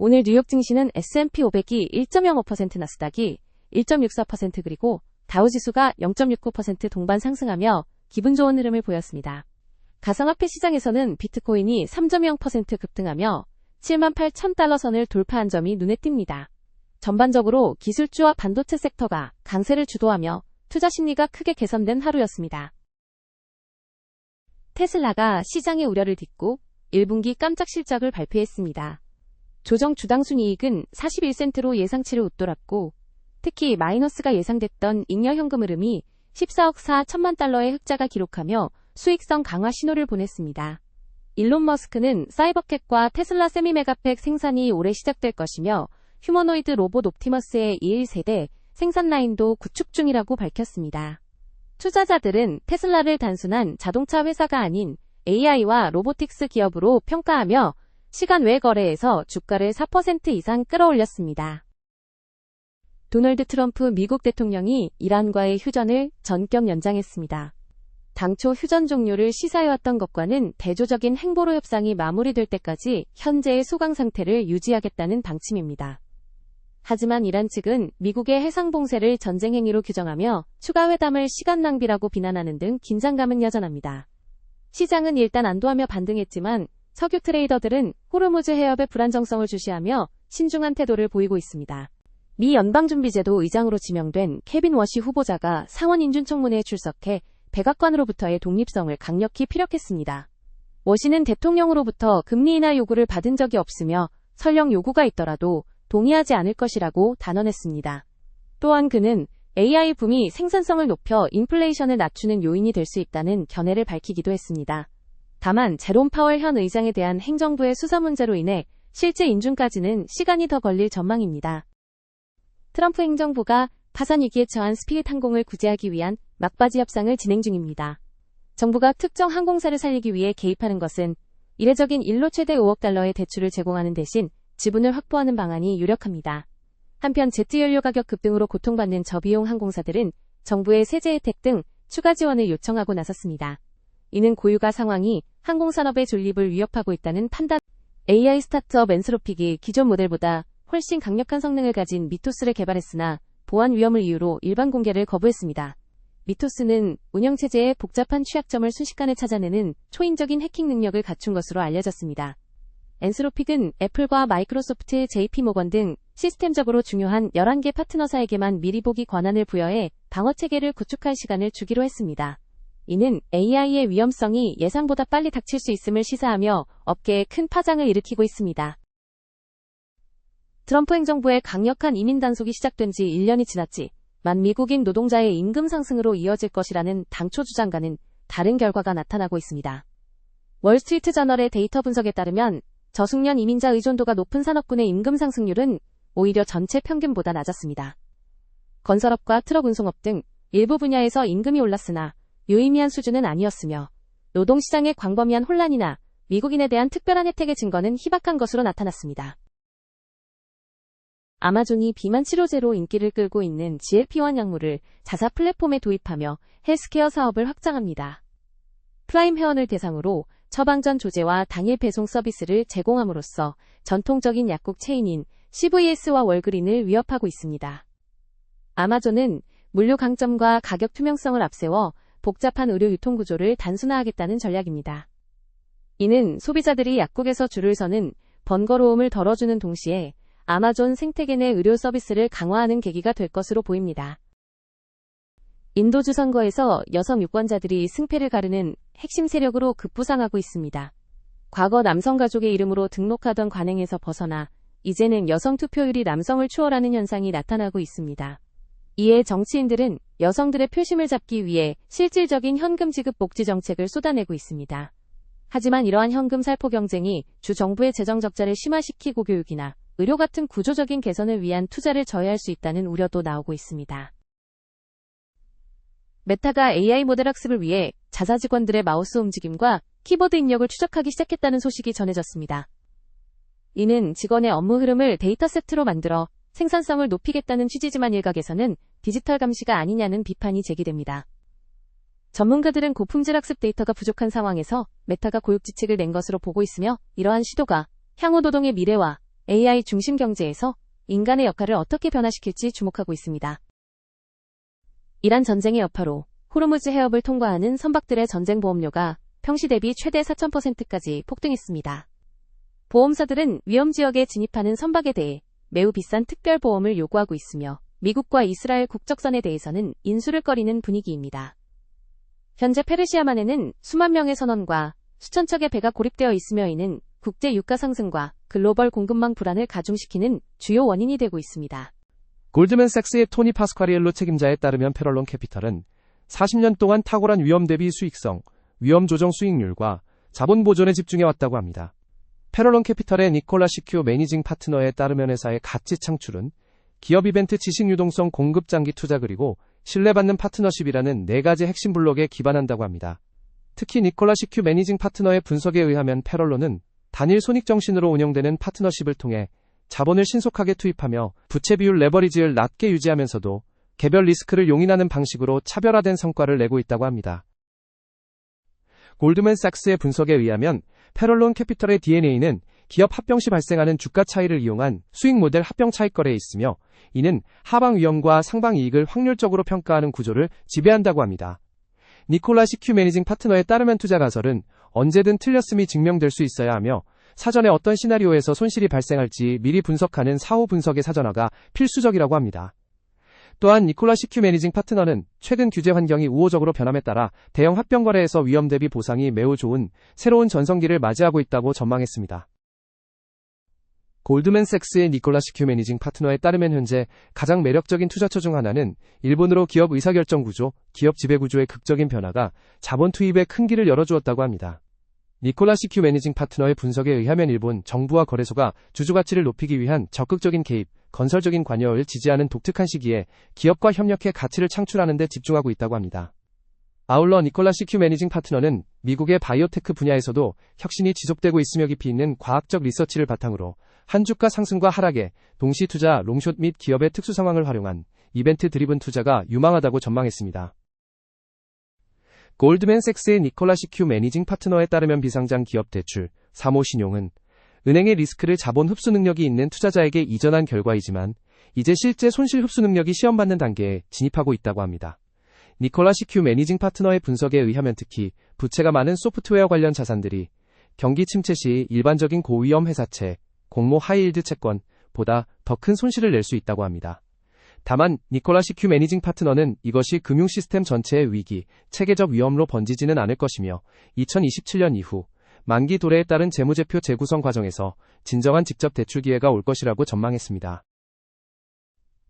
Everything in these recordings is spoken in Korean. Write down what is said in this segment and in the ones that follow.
오늘 뉴욕 증시는 S&P 500이 1.05%, 나스닥이 1.64% 그리고 다우지수가 0.69% 동반 상승하며 기분 좋은 흐름을 보였습니다. 가상화폐 시장에서는 비트코인이 3.0% 급등하며 78,000달러 선을 돌파한 점이 눈에 띕니다. 전반적으로 기술주와 반도체 섹터가 강세를 주도하며 투자 심리가 크게 개선된 하루였습니다. 테슬라가 시장의 우려를 딛고 1분기 깜짝 실적을 발표했습니다. 조정 주당순이익은 41센트로 예상치를 웃돌았고 특히 마이너스가 예상됐던 잉여 현금 흐름이 14억 4천만 달러의 흑자가 기록하며 수익성 강화 신호를 보냈습니다. 일론 머스크는 사이버캣과 테슬라 세미메가팩 생산이 올해 시작될 것이며 휴머노이드 로봇 옵티머스의 21세대 생산 라인도 구축 중이라고 밝혔습니다. 투자자들은 테슬라를 단순한 자동차 회사가 아닌 AI와 로보틱스 기업으로 평가하며 시간 외 거래에서 주가를 4% 이상 끌어올렸습니다. 도널드 트럼프 미국 대통령이 이란과의 휴전을 전격 연장했습니다. 당초 휴전 종료를 시사해왔던 것과는 대조적인 행보로 협상이 마무리될 때까지 현재의 소강 상태를 유지하겠다는 방침입니다. 하지만 이란 측은 미국의 해상 봉쇄를 전쟁 행위로 규정하며 추가 회담을 시간 낭비라고 비난하는 등 긴장감은 여전합니다. 시장은 일단 안도하며 반등했지만 석유 트레이더들은 호르무즈 해협의 불안정성을 주시하며 신중한 태도를 보이고 있습니다. 미 연방준비제도 의장으로 지명된 케빈 워시 후보자가 상원 인준청문회에 출석해 백악관으로부터의 독립성을 강력히 피력했습니다. 워시는 대통령으로부터 금리 인하 요구를 받은 적이 없으며 설령 요구가 있더라도 동의하지 않을 것이라고 단언했습니다. 또한 그는 AI 붐이 생산성을 높여 인플레이션을 낮추는 요인이 될 수 있다는 견해를 밝히기도 했습니다. 다만 제롬 파월 현 의장에 대한 행정부의 수사 문제로 인해 실제 인준까지는 시간이 더 걸릴 전망입니다. 트럼프 행정부가 파산 위기에 처한 스피릿 항공을 구제하기 위한 막바지 협상을 진행 중입니다. 정부가 특정 항공사를 살리기 위해 개입하는 것은 이례적인 일로 최대 5억 달러의 대출을 제공하는 대신 지분을 확보하는 방안이 유력합니다. 한편 제트 연료 가격 급등으로 고통받는 저비용 항공사들은 정부의 세제 혜택 등 추가 지원을 요청하고 나섰습니다. 이는 고유가 상황이 항공산업의 존립을 위협하고 있다는 판단. AI 스타트업 엔스로픽이 기존 모델보다 훨씬 강력한 성능을 가진 미토스를 개발했으나 보안 위험을 이유로 일반 공개를 거부했습니다. 미토스는 운영체제의 복잡한 취약점을 순식간에 찾아내는 초인적인 해킹 능력을 갖춘 것으로 알려졌습니다. 엔스로픽은 애플과 마이크로소프트, JP모건 등 시스템적으로 중요한 11개 파트너사에게만 미리 보기 권한을 부여해 방어체계를 구축할 시간을 주기로 했습니다. 이는 AI의 위험성이 예상보다 빨리 닥칠 수 있음을 시사하며 업계에 큰 파장을 일으키고 있습니다. 트럼프 행정부의 강력한 이민 단속이 시작된 지 1년이 지났지만 미국인 노동자의 임금 상승으로 이어질 것이라는 당초 주장과는 다른 결과가 나타나고 있습니다. 월스트리트 저널의 데이터 분석에 따르면 저숙련 이민자 의존도가 높은 산업군의 임금 상승률은 오히려 전체 평균보다 낮았습니다. 건설업과 트럭 운송업 등 일부 분야에서 임금이 올랐으나 유의미한 수준은 아니었으며 노동시장의 광범위한 혼란이나 미국인에 대한 특별한 혜택의 증거는 희박한 것으로 나타났습니다. 아마존이 비만 치료제로 인기를 끌고 있는 GLP-1 약물을 자사 플랫폼에 도입하며 헬스케어 사업을 확장합니다. 프라임 회원을 대상으로 처방전 조제와 당일 배송 서비스를 제공함으로써 전통적인 약국 체인인 CVS와 월그린을 위협하고 있습니다. 아마존은 물류 강점과 가격 투명성을 앞세워 복잡한 의료 유통 구조를 단순화하겠다는 전략입니다. 이는 소비자들이 약국에서 줄을 서는 번거로움을 덜어주는 동시에 아마존 생태계 내 의료 서비스를 강화하는 계기가 될 것으로 보입니다. 인도주 선거에서 여성 유권자들이 승패를 가르는 핵심 세력으로 급부상하고 있습니다. 과거 남성 가족의 이름으로 등록하던 관행에서 벗어나 이제는 여성 투표율이 남성을 추월하는 현상이 나타나고 있습니다. 이에 정치인들은 여성들의 표심을 잡기 위해 실질적인 현금 지급 복지 정책을 쏟아내고 있습니다. 하지만 이러한 현금 살포 경쟁이 주 정부의 재정 적자를 심화시키고 교육이나 의료 같은 구조적인 개선을 위한 투자를 저해할 수 있다는 우려도 나오고 있습니다. 메타가 AI 모델 학습을 위해 자사 직원들의 마우스 움직임과 키보드 입력을 추적하기 시작했다는 소식이 전해졌습니다. 이는 직원의 업무 흐름을 데이터세트로 만들어 생산성을 높이겠다는 취지지만 일각에서는 디지털 감시가 아니냐는 비판이 제기됩니다. 전문가들은 고품질 학습 데이터가 부족한 상황에서 메타가 고육지책을 낸 것으로 보고 있으며 이러한 시도가 향후 노동의 미래와 AI 중심 경제에서 인간의 역할을 어떻게 변화시킬지 주목하고 있습니다. 이란 전쟁의 여파로 호르무즈 해협을 통과하는 선박들의 전쟁 보험료가 평시 대비 최대 4,000%까지 폭등했습니다. 보험사들은 위험 지역에 진입하는 선박에 대해 매우 비싼 특별 보험을 요구하고 있으며 미국과 이스라엘 국적선에 대해서는 인수를 꺼리는 분위기입니다. 현재 페르시아만에는 수만 명의 선원과 수천 척의 배가 고립되어 있으며 이는 국제 유가 상승과 글로벌 공급망 불안을 가중시키는 주요 원인이 되고 있습니다. 골드맨삭스의 토니 파스콰리엘로 책임자에 따르면 페럴론 캐피털은 40년 동안 탁월한 위험 대비 수익성, 위험 조정 수익률과 자본 보존에 집중해왔다고 합니다. 페럴론 캐피털의 니콜라 시큐 매니징 파트너에 따르면 회사의 가치 창출은 기업 이벤트 지식 유동성 공급 장기 투자 그리고 신뢰받는 파트너십이라는 4가지 핵심 블록에 기반한다고 합니다. 특히 니콜라 시큐 매니징 파트너의 분석에 의하면 페럴론은 단일 손익 정신으로 운영되는 파트너십을 통해 자본을 신속하게 투입하며 부채 비율 레버리지를 낮게 유지하면서도 개별 리스크를 용인하는 방식으로 차별화된 성과를 내고 있다고 합니다. 골드맨삭스의 분석에 의하면 페럴론 캐피털의 DNA는 기업 합병 시 발생하는 주가 차이를 이용한 수익 모델 합병 차익 거래에 있으며 이는 하방 위험과 상방 이익을 확률적으로 평가하는 구조를 지배한다고 합니다. 니콜라 시큐 매니징 파트너에 따르면 투자 가설은 언제든 틀렸음이 증명될 수 있어야 하며 사전에 어떤 시나리오에서 손실이 발생할지 미리 분석하는 사후 분석의 사전화가 필수적이라고 합니다. 또한 니콜라 시큐 매니징 파트너는 최근 규제 환경이 우호적으로 변함에 따라 대형 합병 거래에서 위험 대비 보상이 매우 좋은 새로운 전성기를 맞이하고 있다고 전망했습니다. 골드맨삭스의 니콜라 시큐 매니징 파트너에 따르면 현재 가장 매력적인 투자처 중 하나는 일본으로 기업 의사결정 구조, 기업 지배 구조의 극적인 변화가 자본 투입에 큰 길을 열어주었다고 합니다. 니콜라 시큐 매니징 파트너의 분석에 의하면 일본 정부와 거래소가 주주 가치를 높이기 위한 적극적인 개입, 건설적인 관여를 지지하는 독특한 시기에 기업과 협력해 가치를 창출하는 데 집중하고 있다고 합니다. 아울러 니콜라 시큐 매니징 파트너는 미국의 바이오테크 분야에서도 혁신이 지속되고 있으며 깊이 있는 과학적 리서치를 바탕으로 한 주가 상승과 하락에 동시 투자, 롱숏 및 기업의 특수 상황을 활용한 이벤트 드리븐 투자가 유망하다고 전망했습니다. 골드맨삭스의 니콜라 시큐 매니징 파트너에 따르면 비상장 기업 대출, 사모신용은 은행의 리스크를 자본 흡수 능력이 있는 투자자에게 이전한 결과이지만 이제 실제 손실 흡수 능력이 시험받는 단계에 진입하고 있다고 합니다. 니콜라 시큐 매니징 파트너의 분석에 의하면 특히 부채가 많은 소프트웨어 관련 자산들이 경기 침체 시 일반적인 고위험 회사채, 공모 하이힐드 채권보다 더 큰 손실을 낼 수 있다고 합니다. 다만 니콜라 시큐 매니징 파트너는 이것이 금융 시스템 전체의 위기, 체계적 위험으로 번지지는 않을 것이며 2027년 이후 만기 도래에 따른 재무제표 재구성 과정에서 진정한 직접 대출 기회가 올 것이라고 전망했습니다.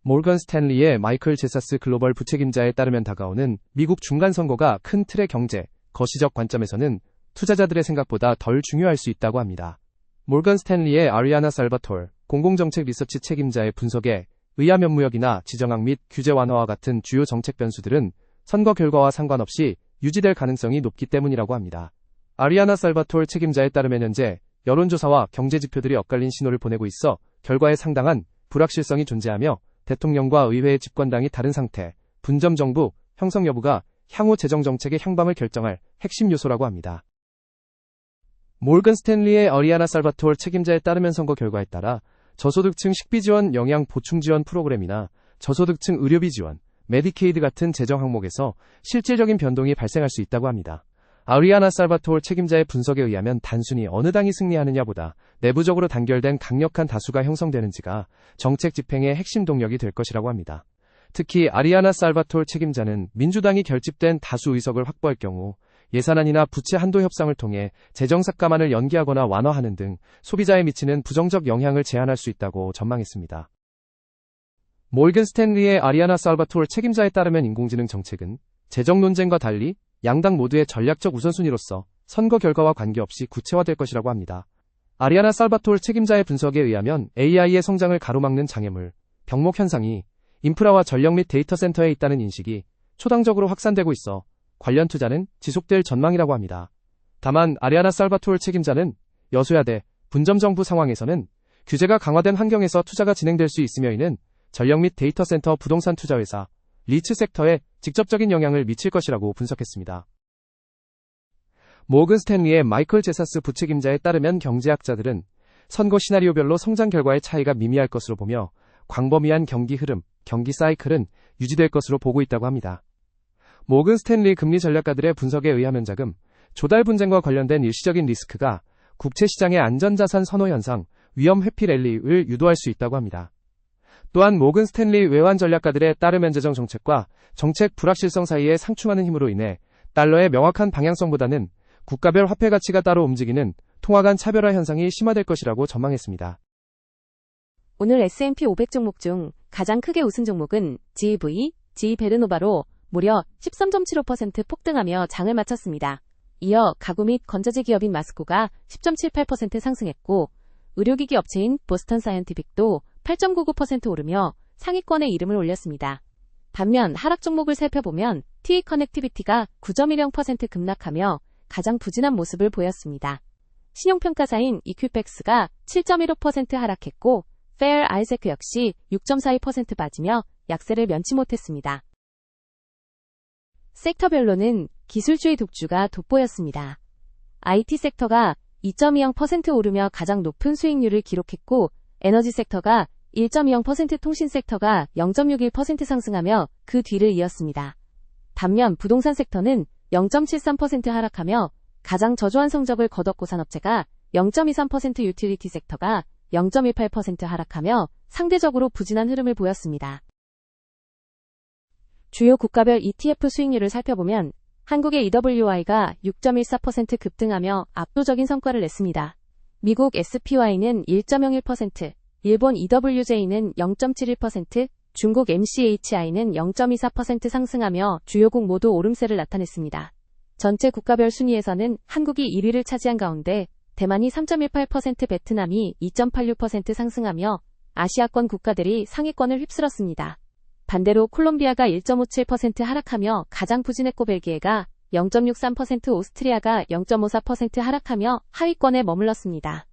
모건 스탠리의 마이클 제사스 글로벌 부책임자에 따르면 다가오는 미국 중간선거가 큰 틀의 경제, 거시적 관점에서는 투자자들의 생각보다 덜 중요할 수 있다고 합니다. 모건 스탠리의 아리아나 살바톨 공공정책 리서치 책임자의 분석에 의하면 무역이나 지정학 및 규제 완화와 같은 주요 정책 변수들은 선거 결과와 상관없이 유지될 가능성이 높기 때문이라고 합니다. 아리아나 살바톨 책임자에 따르면 현재 여론조사와 경제 지표들이 엇갈린 신호를 보내고 있어 결과에 상당한 불확실성이 존재하며 대통령과 의회의 집권당이 다른 상태, 분점 정부 형성 여부가 향후 재정정책의 향방을 결정할 핵심 요소라고 합니다. 모건 스탠리의 아리아나 살바톨 책임자에 따르면 선거 결과에 따라 저소득층 식비 지원 영양 보충 지원 프로그램이나 저소득층 의료비 지원, 메디케이드 같은 재정 항목에서 실질적인 변동이 발생할 수 있다고 합니다. 아리아나 살바톨 책임자의 분석에 의하면 단순히 어느 당이 승리하느냐보다 내부적으로 단결된 강력한 다수가 형성되는지가 정책 집행의 핵심 동력이 될 것이라고 합니다. 특히 아리아나 살바톨 책임자는 민주당이 결집된 다수 의석을 확보할 경우 예산안이나 부채 한도 협상을 통해 재정 삭감안을 연기하거나 완화하는 등 소비자에 미치는 부정적 영향을 제한할 수 있다고 전망했습니다. 모건 스탠리의 아리아나 살바톨 책임자에 따르면 인공지능 정책은 재정 논쟁과 달리 양당 모두의 전략적 우선순위로서 선거 결과와 관계없이 구체화될 것이라고 합니다. 아리아나 살바톨 책임자의 분석에 의하면 AI의 성장을 가로막는 장애물, 병목 현상이 인프라와 전력 및 데이터 센터에 있다는 인식이 초당적으로 확산되고 있어 관련 투자는 지속될 전망이라고 합니다. 다만 아리아나 살바톨 책임자는 여소야대, 분점 정부 상황에서는 규제가 강화된 환경에서 투자가 진행될 수 있으며 이는 전력 및 데이터 센터 부동산 투자 회사, 리츠 섹터에 직접적인 영향을 미칠 것이라고 분석했습니다. 모건 스탠리의 마이클 제사스 부책임자에 따르면 경제학자들은 선거 시나리오별로 성장 결과의 차이가 미미할 것으로 보며 광범위한 경기 흐름, 경기 사이클은 유지될 것으로 보고 있다고 합니다. 모건 스탠리 금리 전략가들의 분석에 의하면 자금, 조달 분쟁과 관련된 일시적인 리스크가 국채 시장의 안전자산 선호 현상, 위험 회피 랠리를 유도할 수 있다고 합니다. 또한 모건 스탠리 외환 전략가들에 따르면 재정 정책과 정책 불확실성 사이에 상충하는 힘으로 인해 달러의 명확한 방향성보다는 국가별 화폐 가치가 따로 움직이는 통화 간 차별화 현상이 심화될 것이라고 전망했습니다. 오늘 S&P 500 종목 중 가장 크게 웃은 종목은 GV, G베르노바로 무려 13.75% 폭등하며 장을 마쳤습니다. 이어 가구 및 건자재 기업인 마스코가 10.78% 상승했고 의료기기 업체인 보스턴 사이언티픽도 8.99% 오르며 상위권에 이름을 올렸습니다. 반면 하락 종목을 살펴보면 TE 커넥티비티가 9.10% 급락하며 가장 부진한 모습을 보였습니다. 신용평가사인 이큐팩스가 7.15% 하락했고 페어 아이세크 역시 6.42% 빠지며 약세를 면치 못했습니다. 섹터별로는 기술주의 독주가 돋보였습니다. IT 섹터가 2.20% 오르며 가장 높은 수익률을 기록했고 에너지 섹터가 1.20%, 통신 섹터가 0.61% 상승하며 그 뒤를 이었습니다. 반면 부동산 섹터는 0.73% 하락하며 가장 저조한 성적을 거뒀고 산업재가 0.23%, 유틸리티 섹터가 0.18% 하락하며 상대적으로 부진한 흐름을 보였습니다. 주요 국가별 ETF 수익률을 살펴보면 한국의 EWI가 6.14% 급등하며 압도적인 성과를 냈습니다. 미국 SPY는 1.01%, 일본 EWJ는 0.71%, 중국 MCHI는 0.24% 상승하며 주요국 모두 오름세를 나타냈습니다. 전체 국가별 순위에서는 한국이 1위를 차지한 가운데 대만이 3.18%, 베트남이 2.86% 상승하며 아시아권 국가들이 상위권을 휩쓸었습니다. 반대로 콜롬비아가 1.57% 하락하며 가장 부진했고 벨기에가 0.63%, 오스트리아가 0.54% 하락하며 하위권에 머물렀습니다.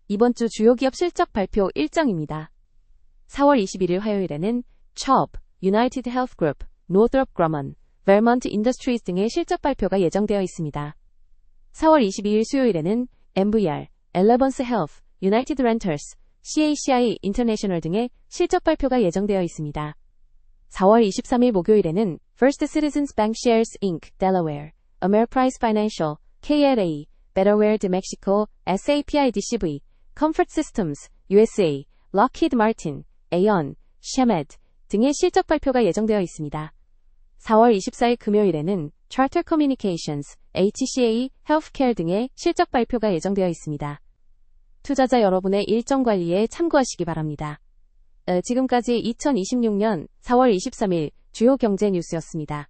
이번 주 주요 기업 실적 발표 일정입니다. 4월 21일 화요일에는 Chubb, United Health Group, Northrop Grumman, Vermont Industries 등의 실적 발표가 예정되어 있습니다. 4월 22일 수요일에는 MVR, Elevance Health, United Renters, CACI International 등의 실적 발표가 예정되어 있습니다. 4월 23일 목요일에는 First Citizens Bancshares Inc., Delaware, Ameriprise Financial, KLA, Betterware de Mexico, SAPI-DCV, Comfort Systems, USA, Lockheed Martin, Aon, Chemed 등의 실적 발표가 예정되어 있습니다. 4월 24일 금요일에는 Charter Communications, HCA, Healthcare 등의 실적 발표가 예정되어 있습니다. 투자자 여러분의 일정 관리에 참고하시기 바랍니다. 지금까지 2026년 4월 23일 주요 경제 뉴스였습니다.